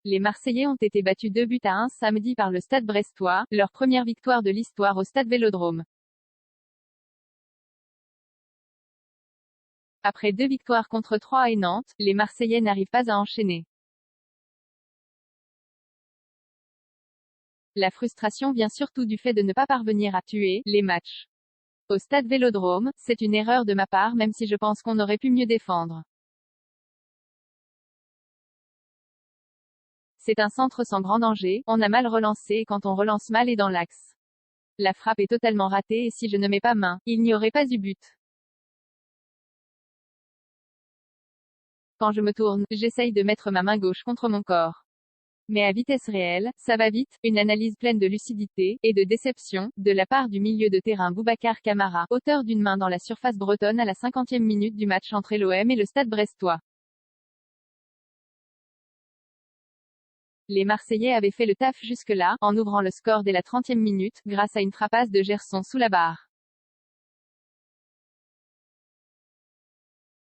Les Marseillais ont été battus 2-1 samedi par le Stade brestois, leur première victoire de l'histoire au Stade Vélodrome. Après 2 victoires contre Troyes et Nantes, les Marseillais n'arrivent pas à enchaîner. La frustration vient surtout du fait de ne pas parvenir à tuer les matchs. Au Stade Vélodrome, c'est une erreur de ma part même si je pense qu'on aurait pu mieux défendre. C'est un centre sans grand danger, on a mal relancé et quand on relance mal et dans l'axe. La frappe est totalement ratée et si je ne mets pas main, il n'y aurait pas eu but. Quand je me tourne, j'essaye de mettre ma main gauche contre mon corps. Mais à vitesse réelle, ça va vite, une analyse pleine de lucidité, et de déception, de la part du milieu de terrain Boubacar Kamara, auteur d'une main dans la surface bretonne à la 50e minute du match entre l'OM et le Stade brestois. Les Marseillais avaient fait le taf jusque-là, en ouvrant le score dès la 30e minute, grâce à une frappasse de Gerson sous la barre.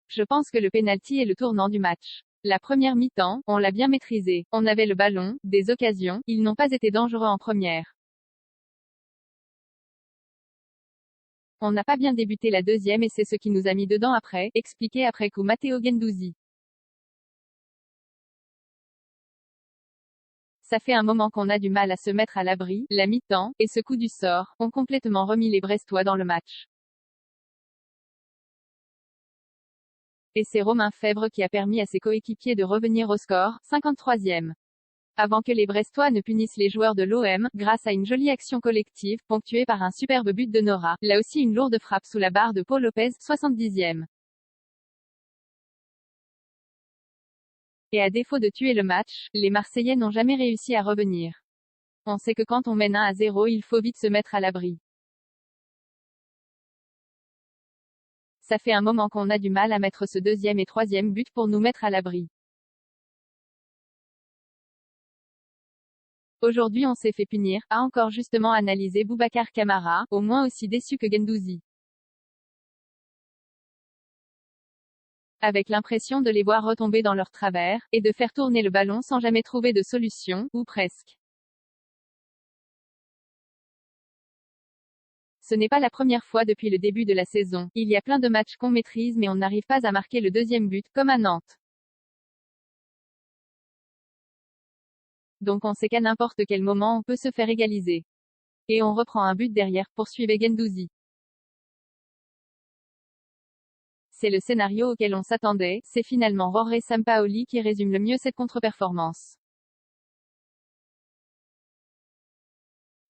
Je pense que le pénalty est le tournant du match. La première mi-temps, on l'a bien maîtrisé, on avait le ballon, des occasions, ils n'ont pas été dangereux en première. On n'a pas bien débuté la deuxième et c'est ce qui nous a mis dedans après, expliqué après coup Matteo Guendouzi. Ça fait un moment qu'on a du mal à se mettre à l'abri, la mi-temps, et ce coup du sort, ont complètement remis les Brestois dans le match. Et c'est Romain Fèvre qui a permis à ses coéquipiers de revenir au score, 53e. Avant que les Brestois ne punissent les joueurs de l'OM, grâce à une jolie action collective, ponctuée par un superbe but de Nora, là aussi une lourde frappe sous la barre de Paul Lopez, 70e. Et à défaut de tuer le match, les Marseillais n'ont jamais réussi à revenir. On sait que quand on mène 1-0 il faut vite se mettre à l'abri. Ça fait un moment qu'on a du mal à mettre ce deuxième et troisième but pour nous mettre à l'abri. Aujourd'hui on s'est fait punir, a encore justement analysé Boubacar Kamara, au moins aussi déçu que Guendouzi. Avec l'impression de les voir retomber dans leur travers, et de faire tourner le ballon sans jamais trouver de solution, ou presque. Ce n'est pas la première fois depuis le début de la saison, il y a plein de matchs qu'on maîtrise mais on n'arrive pas à marquer le deuxième but, comme à Nantes. Donc on sait qu'à n'importe quel moment on peut se faire égaliser. Et on reprend un but derrière, poursuivait Guendouzi. C'est le scénario auquel on s'attendait, c'est finalement Rorré Sampaoli qui résume le mieux cette contre-performance.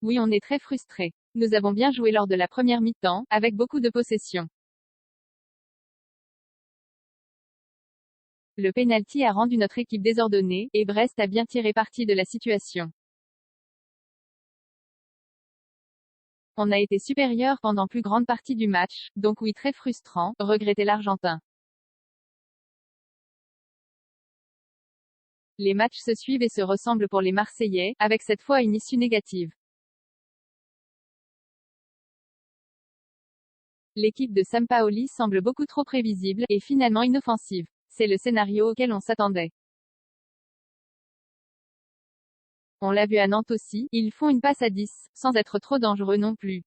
Oui, on est très frustré. Nous avons bien joué lors de la première mi-temps, avec beaucoup de possession. Le pénalty a rendu notre équipe désordonnée, et Brest a bien tiré parti de la situation. On a été supérieur pendant plus grande partie du match, donc oui très frustrant, regrettait l'Argentin. Les matchs se suivent et se ressemblent pour les Marseillais, avec cette fois une issue négative. L'équipe de Sampaoli semble beaucoup trop prévisible, et finalement inoffensive. C'est le scénario auquel on s'attendait. On l'a vu à Nantes aussi, ils font une passe à 10, sans être trop dangereux non plus.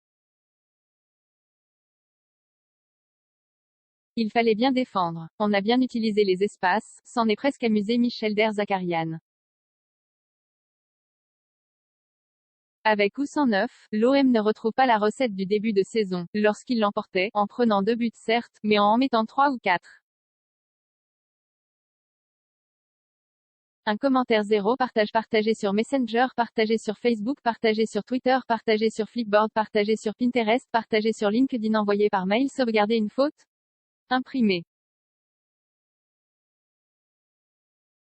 Il fallait bien défendre. On a bien utilisé les espaces, s'en est presque amusé Michel Der-Zakarian. Avec ou sans neuf, l'OM ne retrouve pas la recette du début de saison, lorsqu'il l'emportait, en prenant 2 buts certes, mais en mettant 3 ou 4. Un commentaire 0 partage partagé sur Messenger, partagé sur Facebook, partagé sur Twitter, partagé sur Flipboard, partagé sur Pinterest, partagé sur LinkedIn, envoyé par mail, sauvegarder une faute, imprimé.